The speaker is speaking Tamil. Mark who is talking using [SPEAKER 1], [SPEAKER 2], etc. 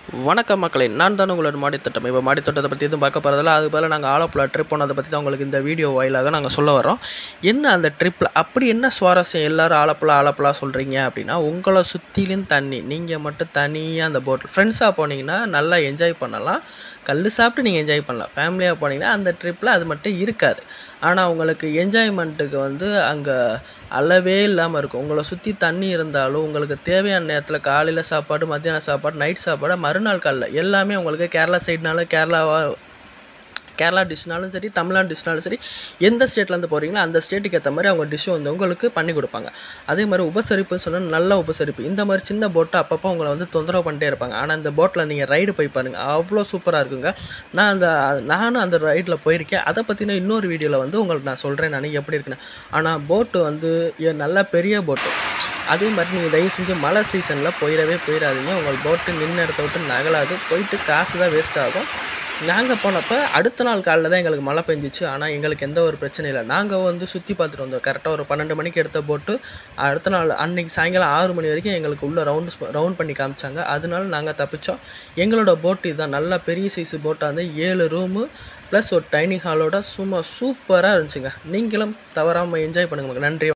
[SPEAKER 1] வணக்கம் மக்களே, நான் தான் உங்களோட மாடித்தோட்டம். இப்போ மாடித்தோட்டத்தை பற்றி எதுவும் பார்க்க போகிறதில்ல. அது போல் நாங்கள் ஆலப்புழா ட்ரிப் போனதை பற்றி தான் உங்களுக்கு இந்த வீடியோ வாயிலாக நாங்கள் சொல்ல வரோம். என்ன அந்த ட்ரிப்பில் அப்படி என்ன சுவாரஸ்யம் எல்லோரும் ஆலப்புழா சொல்கிறீங்க அப்படின்னா, உங்களை சுற்றிலும் தண்ணி, நீங்கள் மட்டும் தனியாக அந்த போட்டில் ஃப்ரெண்ட்ஸாக போனீங்கன்னா நல்லா என்ஜாய் பண்ணலாம். கல் சாப்பிட்டு நீங்கள் என்ஜாய் பண்ணலாம். ஃபேமிலியாக போனீங்கன்னா அந்த ட்ரிப்பில் அது மட்டும் இருக்காது. ஆனால் உங்களுக்கு என்ஜாய்மெண்ட்டுக்கு அங்கே அளவே இல்லாமல் இருக்கும். உங்களை சுற்றி தண்ணி இருந்தாலும் உங்களுக்கு தேவையான நேரத்தில் காலையில் சாப்பாடு, மத்தியான சாப்பாடு, நைட் சாப்பாடு, மறுநாள் காலைல எல்லாமே உங்களுக்கு கேரளா சைட்னாலும் கேரளா டிஷ்னாலும் சரி, தமிழ்நாடு டிஷ்னாலும் சரி, எந்த ஸ்டேட்லேருந்து போகிறீங்களோ அந்த ஸ்டேட்டுக்கு ஏற்ற மாதிரி அவங்க டிஷ்ஷு உங்களுக்கு பண்ணி கொடுப்பாங்க. அதே மாதிரி உபசரிப்புன்னு சொன்னால் நல்ல உபசரிப்பு. இந்த மாதிரி சின்ன போட்டை அப்பப்போ உங்களை தொந்தரவு பண்ணிட்டே இருப்பாங்க. ஆனால் இந்த போட்டில் நீங்கள் ரைடு போய் பாருங்கள், அவ்வளோ சூப்பராக இருக்குங்க. நானும் அந்த ரைடில் போயிருக்கேன். அதை பற்றின இன்னொரு வீடியோவில் உங்களுக்கு நான் சொல்கிறேன் நான் எப்படி இருக்குன்னு. ஆனால் போட்டு நல்ல பெரிய போட்டு. அதே மாதிரி நீங்கள் தயவு செஞ்சு மழை சீசனில் போயிடாதீங்க. உங்கள் போட்டு நின்று இடத்த விட்டு நகலாது, போயிட்டு காசு தான் வேஸ்ட் ஆகும். நாங்கள் போனப்போ அடுத்த நாள் காலையில் தான் எங்களுக்கு மழை பெஞ்சிச்சு. ஆனால் எங்களுக்கு எந்த ஒரு பிரச்சனையும் இல்லை. நாங்கள் சுற்றி பார்த்துட்டு வந்தோம். கரெக்டாக ஒரு 12 மணிக்கு எடுத்த போட்டு அடுத்த நாள் அன்றைக்கி சாயங்காலம் 6 மணி வரைக்கும் எங்களுக்கு உள்ளே ரவுண்ட் பண்ணி காமிச்சாங்க. அதனால நாங்கள் தப்பித்தோம். எங்களோட போட்டு இதுதான். நல்ல பெரிய சைஸு போட்டாக வந்து 7 ரூமு ப்ளஸ் ஒரு டைனிங் ஹாலோட சும்மா சூப்பராக இருந்துச்சுங்க. நீங்களும் தவறாமல் என்ஜாய் பண்ணுங்கள். நன்றி.